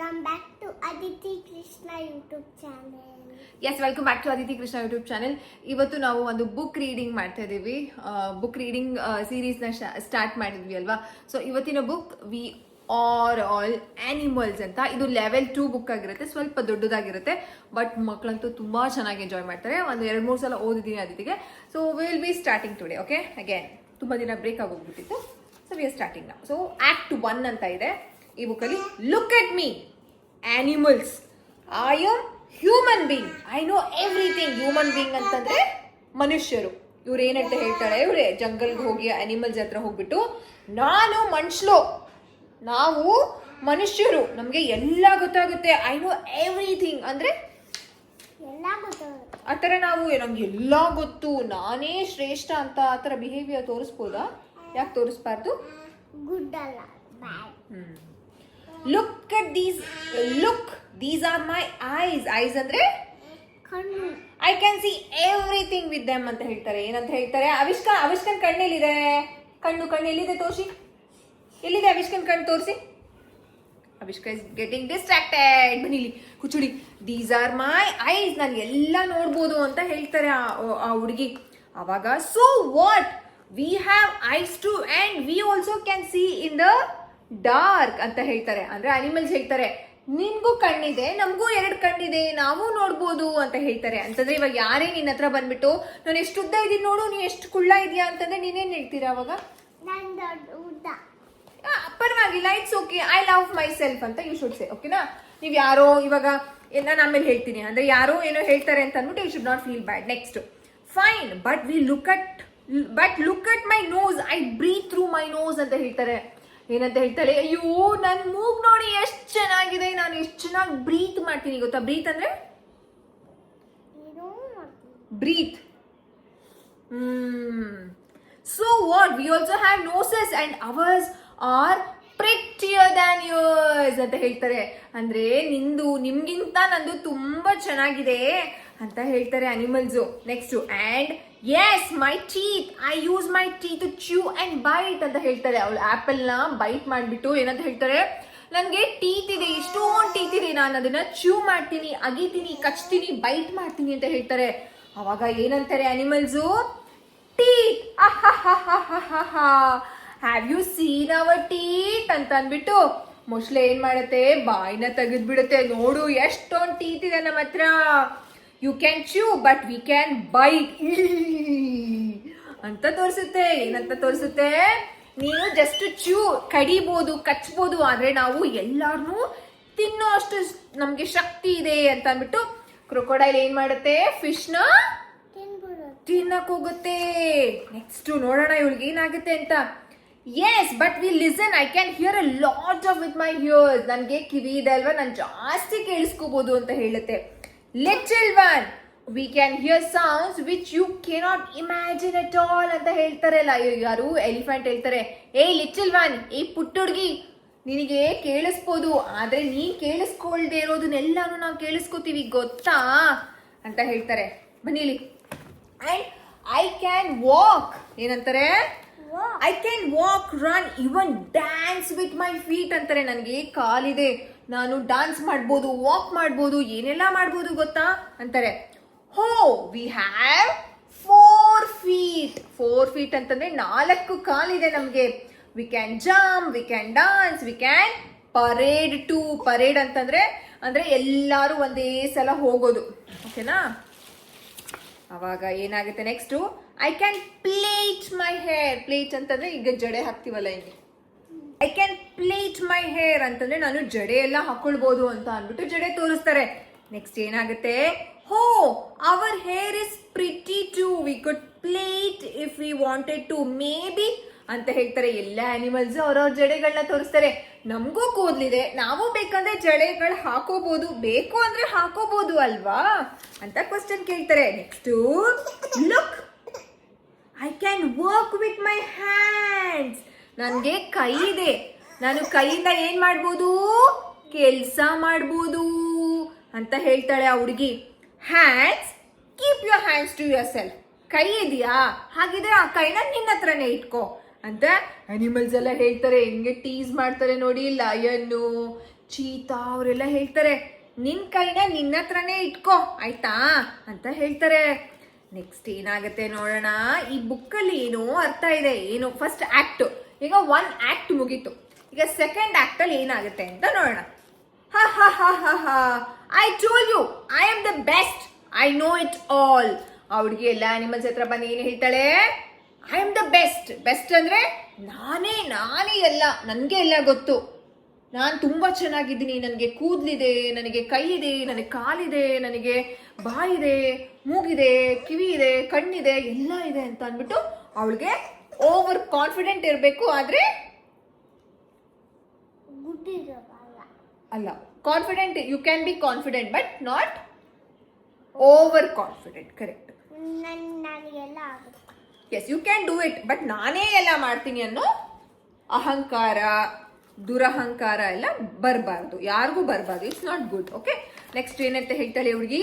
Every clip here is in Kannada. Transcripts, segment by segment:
Welcome back to Aditi Krishna YouTube channel. Yes welcome back to Aditi Krishna YouTube channel. ಇವತ್ತು ನಾವು ಒಂದು ಬುಕ್ ರೀಡಿಂಗ್ ಮಾಡ್ತಾ ಇದ್ದೀವಿ. ಬುಕ್ ರೀಡಿಂಗ್ ಸೀರೀಸ್ನ ಸ್ಟಾರ್ಟ್ ಮಾಡಿದ್ವಿ ಅಲ್ವಾ. ಸೊ ಇವತ್ತಿನ book V are all animals ಅಂತ. ಇದು ಲೆವೆಲ್ 2 ಬುಕ್ ಆಗಿರುತ್ತೆ, ಸ್ವಲ್ಪ ದೊಡ್ಡದಾಗಿರುತ್ತೆ. ಬಟ್ ಮಕ್ಕಳಂತೂ ತುಂಬಾ ಚೆನ್ನಾಗಿ ಎಂಜಾಯ್ ಮಾಡ್ತಾರೆ. ಒಂದು 2-3 ಸಲ ಓದಿದ್ದೀನಿ ಅದಿತಿಗೆ. So will be starting today. Okay, again ತುಂಬಾ ದಿನ ಬ್ರೇಕ್ ಆಗೋಗ್ಬಿಟ್ಟಿತ್ತು. ಸೊ ವಿ ಆರ್ ಸ್ಟಾರ್ಟಿಂಗ್ ನಾವು. ಸೊ ಆಕ್ಟ್ 1 ಅಂತ ಇದೆ ಈ ಬುಕ್ಕಲ್ಲಿ. Look at me animals, I am human being, I know everything. Human being ಅಂತಂದ್ರೆ ಮನುಷ್ಯರು. ಇವ್ರು ಏನಂತ ಹೇಳ್ತಾರೆ, ಇವ್ರೆ ಜಂಗಲ್ಗೆ ಹೋಗಿ ಅನಿಮಲ್ಸ್ ಹತ್ರ ಹೋಗ್ಬಿಟ್ಟು ನಾನು ಮನುಷ್ಯರು, ನಾವು ಮನುಷ್ಯರು, ನಮ್ಗೆ ಎಲ್ಲ ಗೊತ್ತಾಗುತ್ತೆ, ಐ ನೋ ಎವ್ರಿಥಿಂಗ್ ಅಂದ್ರೆ ಆ ಥರ ನಾವು ನಮ್ಗೆ ಎಲ್ಲ ಗೊತ್ತು, ನಾನೇ ಶ್ರೇಷ್ಠ ಅಂತ ಆ ಥರ ಬಿಹೇವಿಯರ್ ತೋರಿಸ್ಬೋದಾ? ಯಾಕೆ ತೋರಿಸ್ಬಾರ್ದು? ಗುಡ್ ಅಲ್ಲ, bad. Look at these, look these are my eyes. Eyes ಅಂದ್ರೆ ಕಣ್ಣು. I can see everything with them ಅಂತ ಹೇಳ್ತಾರೆ. ಏನಂತ ಹೇಳ್ತಾರೆ? ಅವಿಷ್ಕನ್ ಕಣ್ಣೆಲ್ಲಿದೆ? ಕಣ್ಣು ಎಲ್ಲಿದೆ ತೋರಿಸಿ. ಎಲ್ಲಿದೆ ಅವಿಷ್ಕನ್ ಕಣ್ಣು ತೋರಿಸಿ. Avishka is getting distracted. ಬನ್ನಿಲಿ ಕುಚುಡಿ. ದೀಸ್ ಆರ್ ಮೈ ಐಸ್, ನಾನು ಎಲ್ಲ ನೋಡ್ಬೋದು ಅಂತ ಹೇಳ್ತಾರೆ ಆ ಹುಡುಗಿ. ಅವಾಗ so what, we have eyes too and we also can see in the dark ಅಂತ ಹೇಳ್ತಾರೆ. ಅಂದ್ರೆ ಅನಿಮಲ್ಸ್ ಹೇಳ್ತಾರೆ ನಿನ್ಗೂ ಕಣ್ಣಿದೆ, ನಮಗೂ 2 ಕಣ್ಣಿದೆ, ನಾವು ನೋಡ್ಬೋದು ಅಂತ ಹೇಳ್ತಾರೆ. ಅಂತಂದ್ರೆ ಇವಾಗ ಯಾರೇ ನಿನ್ನ ಹತ್ರ ಬಂದ್ಬಿಟ್ಟು ನಾನು ಎಷ್ಟು ಉದ್ದ ಇದೀನಿ ನೋಡು, ನೀ ಎಷ್ಟು ಕುಳ್ಳ ಇದೆಯಾ ಅಂತಂದ್ರೆ ನೀನೇನ್ ಹೇಳ್ತೀರಾ ಅವಾಗ? ಪರವಾಗಿಲ್ಲ, it's okay, I love my self ಅಂತ ಯು ಶುಡ್ ಸೇ. ಓಕೆನಾ? ನೀವು ಯಾರೋ ಇವಾಗ ನಾನು ಆಮೇಲೆ ಹೇಳ್ತೀನಿ, ಅಂದ್ರೆ ಯಾರೋ ಏನೋ ಹೇಳ್ತಾರೆ ಅಂತ ಅಂದ್ಬಿಟ್ಟು you should not feel bad. Next, fine, but look at my nose, I breathe through my nose ಅಂತ ಹೇಳ್ತಾರೆ. ಏನಂತ ಹೇಳ್ತಾಳೆ? ಅಯ್ಯೋ ನನ್ ಮೂಗ್ ನೋಡಿ ಎಷ್ಟು ಚೆನ್ನಾಗಿದೆ, ನಾನು ಎಷ್ಟು ಚೆನ್ನಾಗಿ ಬ್ರೀತ್ ಮಾಡ್ತೀನಿ ಗೊತ್ತಾ? ಬ್ರೀತ್ ಅಂದ್ರೆ breath. So what, we also have noses and ours are prettier than yours ಅಂತ ಹೇಳ್ತಾರೆ. ಅಂದ್ರೆ ನಿಮ್ಗಿಂತ ನಂದು ತುಂಬಾ ಚೆನ್ನಾಗಿದೆ ಅಂತ ಹೇಳ್ತಾರೆ animals. Next, and yes my teeth, I use my teeth to chew and bite ಅಂತ ಹೇಳ್ತಾರೆ. ಅವಳು ಆಪಲ್ ನ ಬೈಟ್ ಮಾಡ್ಬಿಟ್ಟು ಏನಂತ ಹೇಳ್ತಾರೆ, ನನ್ಗೆ ಟೀತ್ ಇದೆ, ಇಷ್ಟೊಂದು ಟೀತ್ ಇದೆ, ನಾನು ಅದನ್ನ ಚ್ಯೂ ಮಾಡ್ತೀನಿ, ಅಗಿತೀನಿ, ಕಚ್ತೀನಿ, ಬೈಟ್ ಮಾಡ್ತೀನಿ ಅಂತ ಹೇಳ್ತಾರೆ. ಅವಾಗ ಏನಂತಾರೆ animals? Teeth, have you seen our teeth ಅಂತ ಅಂದ್ಬಿಟ್ಟು ಮೊಸಳೆ ಏನ್ ಮಾಡುತ್ತೆ, ಬಾಯಿನ ತೆಗೆದ್ಬಿಡುತ್ತೆ. ನೋಡು ಎಷ್ಟೊಂದು ಟೀತ್ ಇದೆ ನಮ್ಮ ಹತ್ರ. You can chew but we can bite ಅಂತ ತೋರಿಸುತ್ತೆ. ಏನಂತ ತೋರಿಸುತ್ತೆ? ನೀನು ಜಸ್ಟ್ ಚ್ಯೂ, ಕಡಿಬೋದು, ಕಚ್ಬೋದು, ಆದ್ರೆ ನಾವು ಎಲ್ಲಾರನ್ನೂ ತಿನ್ನೋ ಅಷ್ಟು ನಮ್ಗೆ ಶಕ್ತಿ ಇದೆ ಅಂತ ಅಂದ್ಬಿಟ್ಟು ಕ್ರೊಕೊಡೈಲ್ ಏನ್ ಮಾಡುತ್ತೆ, ಫಿಶ್ ನ ತಿನ್ನಕ್ ಹೋಗುತ್ತೆ. ನೆಕ್ಸ್ಟ್ ನೋಡೋಣ ಇವಳಿಗೆ ಏನಾಗುತ್ತೆ ಅಂತ. Yes but we listen, I can hear a lot of with my hears, ನನ್ಗೆ ಕಿವಿ ಇದೆ ಅಲ್ವಾ, ನಾನು ಜಾಸ್ತಿ ಕೇಳಿಸ್ಕೋಬಹುದು ಅಂತ ಹೇಳುತ್ತೆ. Little one, we can hear sounds which you cannot imagine at all ಅಂತ ಹೇಳ್ತಾರಲ್ಲ ಯಾರು? ಎಲಿಫೆಂಟ್ ಹೇಳ್ತಾರೆ, ಏ ಲಿಟಲ್ ಒನ್, ಏ ಪುಟ್ಟ ಹುಡುಗಿ, ನಿನಗೆ ಕೇಳಿಸ್ಬೋದು, ಆದ್ರೆ ನೀನ್ ಕೇಳಿಸ್ಕೊಳ್ದೆ ಇರೋದನ್ನೆಲ್ಲಾನು ನಾವು ಕೇಳಿಸ್ಕೋತೀವಿ ಗೊತ್ತಾ ಅಂತ ಹೇಳ್ತಾರೆ. ಬನ್ನಿಲಿ. ಅಂಡ್ ಐ ಕ್ಯಾನ್ ವಾಕ್, ಏನಂತಾರೆ? I can walk, run, even dance with my feet ಅಂತಾರೆ. ನನಗೆ ಕಾಲಿದೆ, ನಾನು ಡಾನ್ಸ್ ಮಾಡ್ಬೋದು, ವಾಕ್ ಮಾಡ್ಬೋದು, ಏನೆಲ್ಲ ಮಾಡ್ಬೋದು ಗೊತ್ತಾ ಅಂತಾರೆ. ಹೋ, ವಿ ಹ್ಯಾವ್ 4 feet. 4 feet ಅಂತಂದ್ರೆ 4 ಕಾಲಿದೆ ನಮ್ಗೆ. We can jump, we can dance, we can parade too. Parade ಅಂತಂದ್ರೆ ಅಂದ್ರೆ ಎಲ್ಲಾರು ಒಂದೇ ಸಲ ಹೋಗೋದು. ಓಕೆನಾ? ಅವಾಗ ಏನಾಗುತ್ತೆ next, I can plait my hair. Plait ಅಂತಂದ್ರೆ ಈಗ ಜಡೆ ಹಾಕ್ತಿವಲ್ಲ ಹಿಂಗೆ. I can plait my hair ಅಂತಂದ್ರೆ ನಾನು ಜಡೆ ಎಲ್ಲ ಹಾಕೊಳ್ಬೋದು ಅಂತ ಅಂದ್ಬಿಟ್ಟು ಜಡೆ ತೋರಿಸ್ತಾರೆ. ನೆಕ್ಸ್ಟ್ ಏನಾಗುತ್ತೆ, ಹೋ our hair is pretty too, we could plait if we wanted to, maybe ಅಂತ ಹೇಳ್ತಾರೆ. ಎಲ್ಲ ಅನಿಮಲ್ಸ್ ಅವ್ರವ್ರ ಜಡೆಗಳನ್ನ ತೋರಿಸ್ತಾರೆ. ನಮಗೂ ಕೂದಲಿದೆ, ನಾವು ಬೇಕಂದ್ರೆ ಜಡೆಗಳು ಹಾಕೋಬಹುದು, ಬೇಕು ಅಂದ್ರೆ ಹಾಕೋಬಹುದು ಅಲ್ವಾ ಅಂತ ಕ್ವಶನ್ ಕೇಳ್ತಾರೆ. Next, look, I can work with my hands, ನನಗೆ ಕೈ ಇದೆ, ನಾನು ಕೈಯಿಂದ ಏನ್ ಮಾಡ್ಬೋದು, ಕೆಲ್ಸ ಮಾಡ್ಬೋದು ಅಂತ ಹೇಳ್ತಾಳೆ ಆ ಹುಡುಗಿ. Hands, keep your hands to yourself. ಕೈ ಇದೆಯಾ, ಹಾಗಿದ್ರೆ ಆ ಕೈನ ನಿನ್ನ ಹತ್ರನೇ ಇಟ್ಕೋ ಅಂತ ಅನಿಮಲ್ಸ್ ಎಲ್ಲ ಹೇಳ್ತಾರೆ. ಹೆಂಗೆ ಟೀಸ್ ಮಾಡ್ತಾರೆ ನೋಡಿ. ಲಯನ್ನು, ಚೀತಾ ಅವರೆಲ್ಲ ಹೇಳ್ತಾರೆ ನಿನ್ ಕೈನ ನಿನ್ನ ಹತ್ರನೇ ಇಟ್ಕೋ ಆಯ್ತಾ ಅಂತ ಹೇಳ್ತಾರೆ. ನೆಕ್ಸ್ಟ್ ಏನಾಗುತ್ತೆ ನೋಡೋಣ. ಈ ಬುಕ್ಕಲ್ಲಿ ಏನು ಅರ್ಥ ಇದೆ, ಏನು ಫಸ್ಟ್ ಆಕ್ಟ್, ಈಗ 1 ಆಕ್ಟ್ ಮುಗೀತು. ಈಗ ಸೆಕೆಂಡ್ ಆಕ್ಟ್ ಅಲ್ಲಿ ಏನಾಗುತ್ತೆ ಅಂತ ನೋಡೋಣ. ಹಾ ಹಾ ಹಾ ಹಾ ಹಾ, I told you I am the best, I know it all. ಆ ಹುಡುಗಿ ಎಲ್ಲ ಅನಿಮಲ್ಸ್ ಹತ್ರ ಬಂದು ಏನು ಹೇಳ್ತಾಳೆ, I am the best. Best ಅಂದ್ರೆ ನಾನೇ ಎಲ್ಲ, ನನಗೆ ಎಲ್ಲ ಗೊತ್ತು, ನಾನು ತುಂಬಾ ಚೆನ್ನಾಗಿದ್ದೀನಿ, ನನಗೆ ಕೂದಲಿದೆ, ನನಗೆ ಕೈ ಇದೆ, ನನಗೆ ಕಾಲಿದೆ, ನನಗೆ ಬಾಯಿದೆ, ಮೂಗಿದೆ, ಕಿವಿ ಇದೆ, ಕಣ್ಣಿದೆ, ಎಲ್ಲ ಇದೆ ಅಂತ ಅಂದ್ಬಿಟ್ಟು ಅವಳಿಗೆ ಓವರ್ ಕಾನ್ಫಿಡೆಂಟ್ ಇರಬೇಕು. ಆದ್ರೆ ಅಲ್ಲ, confident, you can be confident but not over confident. Correct. Yes, you can do it but ನಾನೇ ಎಲ್ಲ ಮಾಡ್ತೀನಿ ಅನ್ನೋ ಅಹಂಕಾರ, ದುರಹಂಕಾರ ಎಲ್ಲ ಬರಬಾರ್ದು, ಯಾರಿಗೂ ಬರಬಾರ್ದು. It's not good. Okay, next ಏನಂತ ಹೇಳ್ತಾಳೆ ಹುಡುಗಿ.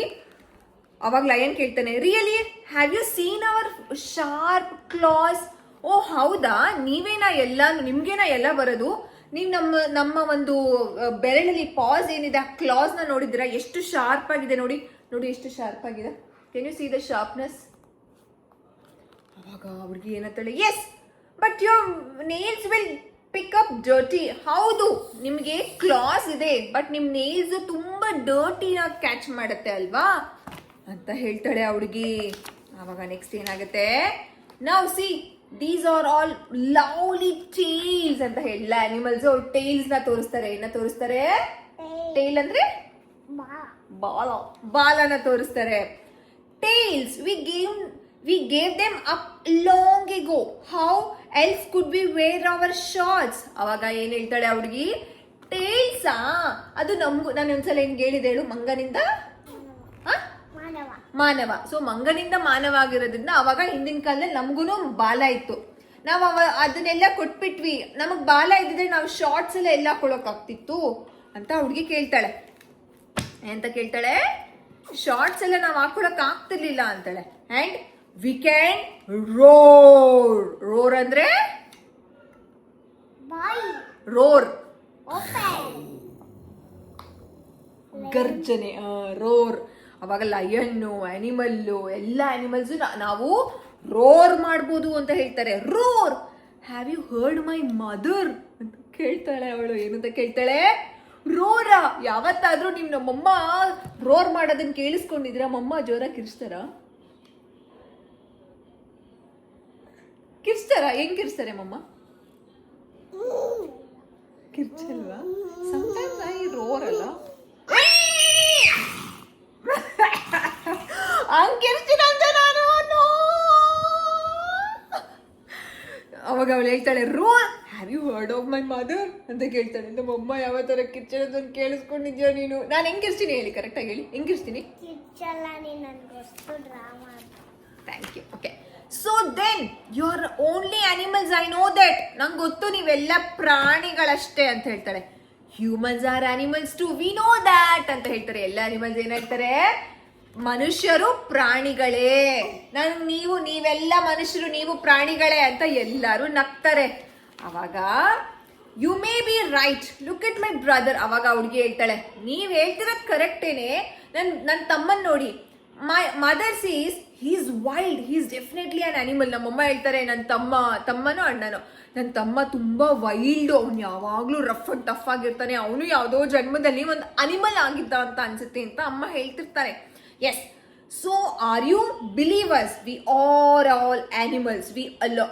ಅವಾಗ ಲಯನ್ ಕೇಳ್ತಾನೆ, really have you seen our sharp claws? ಓ ಹೌದಾ, ನೀವೇನಾ ಎಲ್ಲ, ನಿಮ್ಗೇನಾ ಎಲ್ಲ ಬರೋದು? ನೀವು ನಮ್ಮ ಒಂದು ಬೆರಳಲ್ಲಿ ಪಾಸ್ ಏನಿದೆ ಆ ಕ್ಲಾಸ್ನ ನೋಡಿದ್ದೀರಾ? ಎಷ್ಟು ಶಾರ್ಪ್ ಆಗಿದೆ ನೋಡಿ, ನೋಡಿ ಎಷ್ಟು ಶಾರ್ಪ್ ಆಗಿದೆ. Can you see the sharpness? ಅವಾಗ ಹುಡುಗಿ ಏನಂತಾಳೆ, yes but your nails will pick up dirty. ಹೌದು, ನಿಮಗೆ ಕ್ಲಾಸ್ ಇದೆ ಬಟ್ ನಿಮ್ ನೇಲ್ಸ್ ತುಂಬಾ ಡರ್ಟಿನ ಕ್ಯಾಚ್ ಮಾಡುತ್ತೆ ಅಲ್ವಾ ಅಂತ ಹೇಳ್ತಾಳೆ ಆ ಹುಡುಗಿ. ಆವಾಗ ನೆಕ್ಸ್ಟ್ ಏನಾಗುತ್ತೆ, ನಾವು see these are all lovely tales ಅಂತ ಹೇಳ ಅನಿಮಲ್ಸ್ ಟೇಲ್ಸ್ ನ ತೋರಿಸ್ತಾರೆ. ಏನ ತೋರಿಸ್ತಾರೆ? ಟೇಲ್ ಅಂದ್ರೆ ಬಾಲನ ತೋರಿಸ್ತಾರೆ. Tails we gave them up long ago. How else could we wear our shorts? ಅವಾಗ ಏನ್ ಹೇಳ್ತಾಳೆ ಹುಡುಗಿ, ಟೇಲ್ಸ್ ಅದು ನಮ್ಗೂ, ನಾನು ಒಂದ್ಸಲ ಏನ್ ಹೇಳಿದೆ ಹೇಳು, ಮಂಗನಿಂದ ಮಾನವ. ಸೊ ಮಂಗನಿಂದ ಮಾನವ ಆಗಿರೋದ್ರಿಂದ ಅವಾಗ ಹಿಂದಿನ ಕಾಲದಲ್ಲಿ ನಮ್ಗೂನು ಬಾಲ ಇತ್ತು. ನಾವು ಅದನ್ನೆಲ್ಲ ಕೊಟ್ಬಿಟ್ವಿ, ನಮಗ್ ಬಾಲ ಇದ್ದಿದ್ರೆ ನಾವು ಶಾರ್ಟ್ಸ್ ಎಲ್ಲ ಹಾಕೊಳಕ್ ಆಗ್ತಿತ್ತು ಅಂತ ಹುಡುಗಿ ಕೇಳ್ತಾಳೆ. ಎಂತ ಕೇಳ್ತಾಳೆ? ಶಾರ್ಟ್ಸ್ ಎಲ್ಲ ನಾವು ಹಾಕೊಳಕ್ ಆಗ್ತಿರ್ಲಿಲ್ಲ ಅಂತಾಳೆ. ಅಂಡ್ ವಿ ಕ್ಯಾನ್ ರೋರ್ ಅಂದ್ರೆ ರೋರ್, ಗರ್ಜನೆ, ರೋರ್. ಅವಾಗ ಲಯನ್ನು, ಅನಿಮಲ್ಲು, ಎಲ್ಲ ಅನಿಮಲ್ಸು ನಾವು ರೋರ್ ಮಾಡ್ಬೋದು ಅಂತ ಹೇಳ್ತಾರೆ. Roar. Have you heard my mother ಅಂತ ಕೇಳ್ತಾಳೆ ಅವಳು. ಏನಂತ ಕೇಳ್ತಾಳೆ? ರೋರ. ಯಾವತ್ತಾದ್ರೂ ನೀವು ನಮ್ಮಮ್ಮ ರೋರ್ ಮಾಡೋದನ್ನ ಕೇಳಿಸ್ಕೊಂಡಿದ್ರ? ನಮ್ಮಮ್ಮ ಜೋರಾಗಿ ಕಿರ್ಸ್ತಾರ? ಹೆಂಗ್ ಕಿರ್ಸ್ತಾರೆ ಮಮ್ಮ? ಕಿರ್ಚಲ್ವಾ? ಸಮಟೈಮ್ಸ್ ಐ ರೋರ್ ಅಲ್ಲ, ಹಂಗಿರ್ತೀನಂತ ನಾನು. ಅವಾಗ ಅವಳು ಹೇಳ್ತಾಳೆ, roar. Have you heard of my mother ಅಂತ ಕೇಳ್ತಾಳೆ. ನಮ್ಮಮ್ಮ ಯಾವ ತರ ಕಿರ್ಚೋದನ್ನ ಕೇಳಿಸ್ಕೊಂಡಿದ್ಯಾ ನೀನು? ನಾನು ಹೆಂಗ್ ಕಿರ್ಸ್ತೀನಿ ಹೇಳಿ, ಕರೆಕ್ಟಾಗಿ ಹೇಳಿ, ಹೆಂಗ್ ಕಿರ್ಸ್ತೀನಿ? Thank you. Okay, so then you are only animals, I know that. ನಂಗೆ ಗೊತ್ತು ನೀವೆಲ್ಲ ಪ್ರಾಣಿಗಳಷ್ಟೇ ಅಂತ ಹೇಳ್ತಾಳೆ. Humans are animals too, we know that ಅಂತ ಹೇಳ್ತಾರೆ. ಎಲ್ಲ ಅನಿಮಲ್ಸ್ ಏನ್ ಹೇಳ್ತಾರೆ? ಮನುಷ್ಯರು ಪ್ರಾಣಿಗಳೇ, ನೀವೆಲ್ಲ ಮನುಷ್ಯರು, ನೀವು ಪ್ರಾಣಿಗಳೇ ಅಂತ ಎಲ್ಲರೂ ನಗ್ತಾರೆ. ಅವಾಗ you may be right, look at my brother. ಅವಾಗ ಹುಡುಗಿ ಹೇಳ್ತಾಳೆ, ನೀವ್ ಹೇಳ್ತಿರೋದು ಕರೆಕ್ಟೇನೆ, ನನ್ನ ತಮ್ಮನ್ ನೋಡಿ. My mother sees he's wild, he's definitely an animal. ನಮ್ಮಮ್ಮ ಹೇಳ್ತಾರೆ, ನನ್ನ ತಮ್ಮನೋ ಅಣ್ಣನೋ, ನನ್ನ ತಮ್ಮ ತುಂಬಾ ವೈಲ್ಡು, ಅವ್ನು ಯಾವಾಗ್ಲೂ ರಫ್ ಅಂಡ್ ಟಫ್ ಆಗಿರ್ತಾನೆ, ಅವನು ಯಾವುದೋ ಜನ್ಮದಲ್ಲಿ ಒಂದು ಅನಿಮಲ್ ಆಗಿದ್ದ ಅಂತ ಅನ್ಸುತ್ತೆ ಅಂತ ಅಮ್ಮ ಹೇಳ್ತಿರ್ತಾರೆ. Yes, so are you believers? We are all animals,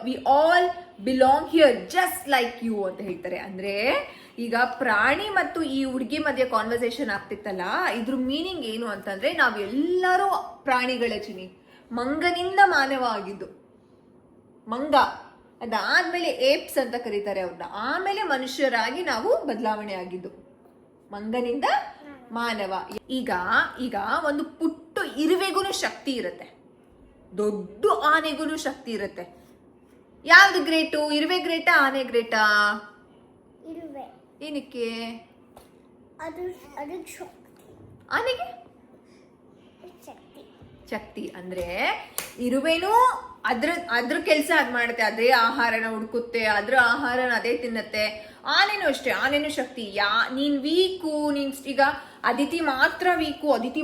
we all belong here just like you ಅಂತ ಹೇಳ್ತಾರೆ. ಅಂದ್ರೆ ಈಗ ಪ್ರಾಣಿ ಮತ್ತು ಈ ಹುಡುಗಿ ಮಧ್ಯೆ ಕಾನ್ವರ್ಸೇಷನ್ ಆಗ್ತಿತ್ತಲ್ಲ, ಇದ್ರ ಮೀನಿಂಗ್ ಏನು ಅಂತಂದ್ರೆ ನಾವೆಲ್ಲರೂ ಪ್ರಾಣಿಗಳೇ ಚಿನಿ. ಮಂಗನಿಂದ ಮಾನವ ಆಗಿದ್ದು ಮಂಗ, ಅದಾದ್ಮೇಲೆ ಏಪ್ಸ್ ಅಂತ ಕರೀತಾರೆ ಅವ್ರನ್ನ, ಆಮೇಲೆ ಮನುಷ್ಯರಾಗಿ ನಾವು ಬದಲಾವಣೆ ಆಗಿದ್ದು, ಮಂಗನಿಂದ ಮಾನವ. ಈಗ ಒಂದು ಪುಟ್ಟ ಇರುವೆಗೂ ಶಕ್ತಿ ಇರುತ್ತೆ, ದೊಡ್ಡ ಆನೆಗೂ ಶಕ್ತಿ ಇರುತ್ತೆ. ಯಾವ್ದು ಗ್ರೇಟು? ಇರುವೆ ಗ್ರೇಟಾ, ಆನೆ ಗ್ರೇಟಾ? ಇರುವೆ. ಏನಕ್ಕೆ? ಆನೆಗೆ ಶಕ್ತಿ ಅಂದ್ರೆ ಇರುವೆನೂ ಅದ್ರ ಕೆಲಸ ಅದ್ ಮಾಡುತ್ತೆ, ಅದೇ ಆಹಾರನ ಹುಡುಕುತ್ತೆ, ಅದ್ರ ಆಹಾರನ ಅದೇ ತಿನ್ನತ್ತೆ. ಆನೆನೂ ಅಷ್ಟೇ, ಆನೆನೂ ಶಕ್ತಿ. ನೀನ್ ವೀಕು, ನೀನ್ ಈಗ ಅದಿತಿ ಮಾತ್ರ ವೀಕು, ಅದಿತಿ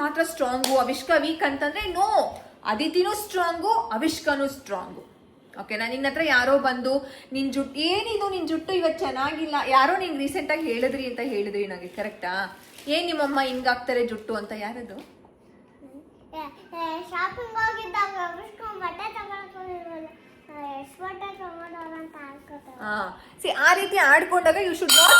ಮಾತ್ರ ಸ್ಟ್ರಾಂಗು, ಅವಿಷ್ಕ ವೀಕ್ ಅಂತಂದ್ರೆ ನೋ, ಅದಿತಿನೂ ಸ್ಟ್ರಾಂಗು, ಅವಿಷ್ಕನೂ ಸ್ಟ್ರಾಂಗು. ಓಕೆನಾ? ನಿನ್ನ ಹತ್ರ ಯಾರೋ ಬಂದು ನಿನ್ ಜುಟ್ಟು ಏನಿದು, ನಿನ್ ಜುಟ್ಟು ಇವತ್ತು ಚೆನ್ನಾಗಿಲ್ಲ, ಯಾರೋ ನಿಂಗೆ ರೀಸೆಂಟಾಗಿ ಹೇಳಿದ್ರಿ ಅಂತ ಹೇಳಿದ್ರಿ ನನಗೆ, ಕರೆಕ್ಟಾ? ಏನ್ ನಿಮ್ಮಮ್ಮ ಹಿಂಗಾಗ್ತಾರೆ ಜುಟ್ಟು ಅಂತ, ಯಾರದು? ಶಾಪಿಂಗ್ ಹೋಗಿದ್ದಾಗ ಬಟ್ಟೆ ತಗೊಂಡು ಅಂತ ಆಡ್ಕೊತಾರೆ. ಆ ರೀತಿ ಆಡ್ಕೊಂಡಾಗ ಯು ಶುಡ್ ನಾಟ್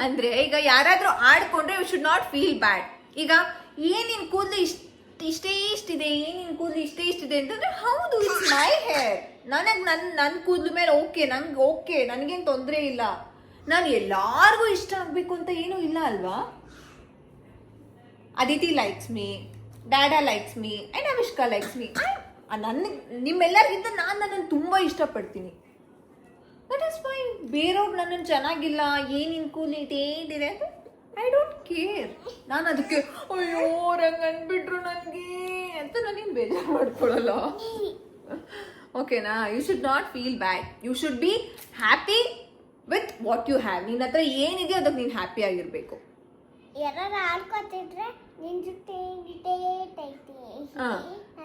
ಅಂದ್ರೆ ಈಗ ಯಾರಾದ್ರೂ ಆಡ್ಕೊಂಡ್ರೆ you should not feel bad. ಈಗ ಏನಿನ್ ಕೂದಲು ಇಷ್ಟಿದೆ, ಏನಿನ್ ಕೂದಲು ಇಷ್ಟಿದೆ ಅಂತಂದ್ರೆ ಹೌದು, ಇಟ್ಸ್ ಮೈ ಹೇರ್, ನನಗೆ ನನ್ನ ಕೂದಲು ಮೇಲೆ ಓಕೆ, ನನಗೇನು ತೊಂದರೆ ಇಲ್ಲ. ನಾನು ಎಲ್ಲಾರ್ಗೂ ಇಷ್ಟ ಆಗ್ಬೇಕು ಅಂತ ಏನೂ ಇಲ್ಲ ಅಲ್ವಾ? Aditi likes me, dada likes me and Avishka likes me. ನಿಮ್ಮೆಲ್ಲರಿಗಿಂತ ನಾನು ನನ್ನನ್ನು ತುಂಬಾ ಇಷ್ಟಪಡ್ತೀನಿ. That is fine. ಬೇರೆಯವ್ರು ನನ್ನನ್ನು ಚೆನ್ನಾಗಿಲ್ಲ, ಏನಿನ್ ಕೂದಲು ಇದೇನಿದೆ ಅಂತ ಐ ಡೋಂಟ್ ಕೇರ್. ನಾನು ಅದಕ್ಕೆ ಅಯ್ಯೋ ರಂಗ್ ಅನ್ಬಿಟ್ರು ನನಗೆ ಅಂತ ನಾನೇನು ಬೇಜಾರು ಮಾಡ್ಕೊಳ್ಳಲ್ಲ. ಓಕೆನಾ? You should not feel bad, you should be happy with what you have. ನಿನ್ನ ಹತ್ರ ಏನಿದೆ ಅದಕ್ಕೆ ನೀನು ಹ್ಯಾಪಿ ಆಗಿರ್ಬೇಕು. ಯಾರು ಆಡ್ಕೊತಿದ್ರೆ ನಿನ್ ಜುಟ್ಟು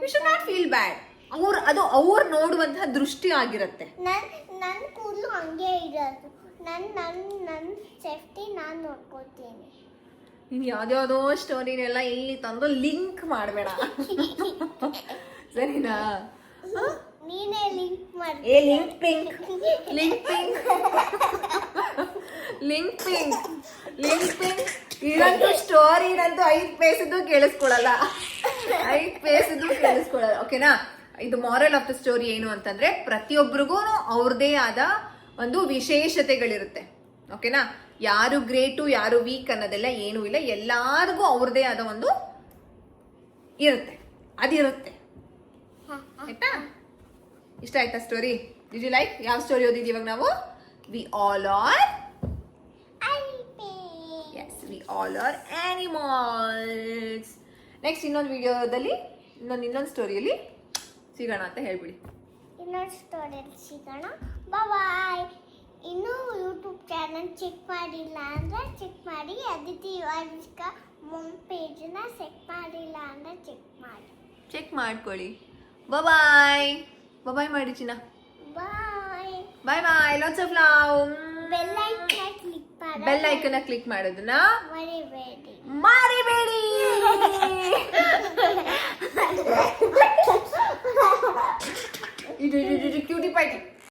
you should not feel bad. ಅವ್ರು ನೋಡುವಂತಹ ದೃಷ್ಟಿ ಆಗಿರುತ್ತೆ. ನನ್ನ ಕೂದಲು ಹಂಗೆ ಇರೋದು, ನನ್ನ ಸೇಫ್ಟಿ ನಾನು ನೋಡ್ಕೋತೀನಿ. ನೀನು ಯಾವ್ದ್ಯಾವ್ದೋ ಸ್ಟೋರಿನೆಲ್ಲ ಇಲ್ಲಿ ತಂದು ಲಿಂಕ್ ಮಾಡಬೇಡ, ಸರಿನಾ? ನೀನೇ ಲಿಂಕ್ ಮಾಡಿ. ಲಿಂಕ್ ಪಿಂಕ್ ಇದಂತೂ ಸ್ಟೋರಿ ಇದಂತೂ 5 ಪೇಸದ್ದು ಕೇಳಿಸ್ಕೊಳಲ್ಲ. ಓಕೆನಾ? ಇದು ಮಾರಲ್ ಆಫ್ ದ ಸ್ಟೋರಿ ಏನು ಅಂತಂದ್ರೆ, ಪ್ರತಿಯೊಬ್ಬರಿಗೂ ಅವ್ರದೇ ಆದ ಒಂದು ವಿಶೇಷತೆಗಳಿರುತ್ತೆ. ಓಕೆನಾ? ಯಾರು ಗ್ರೇಟು ಯಾರು ವೀಕ್ ಅನ್ನೋದೆಲ್ಲ ಏನೂ ಇಲ್ಲ, ಎಲ್ಲಾರ್ಗೂ ಅವ್ರದೇ ಆದ ಒಂದು ಇರುತ್ತೆ, ಅದಿರುತ್ತೆ. ಆಯ್ತಾ? ಇಷ್ಟ ಆಯ್ತಾ ಸ್ಟೋರಿ? Did you like? ಯಾವ ಸ್ಟೋರಿ ಓದಿದ್ವಿ ಇವಾಗ ನಾವು? We all are animals. Next ಇನ್ನೊಂದು ವಿಡಿಯೋದಲ್ಲಿ ಇನ್ನೊಂದು ಸ್ಟೋರಿಯಲ್ಲಿ ಸಿಗೋಣ ಅಂತ ಹೇಳ್ಬಿಡಿ. ಇನ್ನೊಂದು ಸ್ಟೋರಿಯಲ್ಲಿ ಸಿಗೋಣ. ಬಾಯ್. ಇನ್ನೂ ಯೂಟ್ಯೂಬ್ ಚಾನಲ್ ಚೆಕ್ ಮಾಡಿಲ್ಲ ಅಂದರೆ ಚೆಕ್ ಮಾಡಿ. ಅದಿತಿ ಅವಿಷ್ಕಾ ಪೇಜನ್ನ ಚೆಕ್ ಮಾಡಿಲ್ಲ ಅಂದರೆ ಚೆಕ್ ಮಾಡ್ಕೊಳ್ಳಿ. ಬಾಯ್ ಮಾಡಿ ಚಿನ್ನ. Bye. Lots of love. Bell icon click ಮಾಡೋದನ್ನ ಮರಿಬೇಡಿ. ಇದು ಕ್ಯೂಟಿ ಪಾರ್ಟಿ.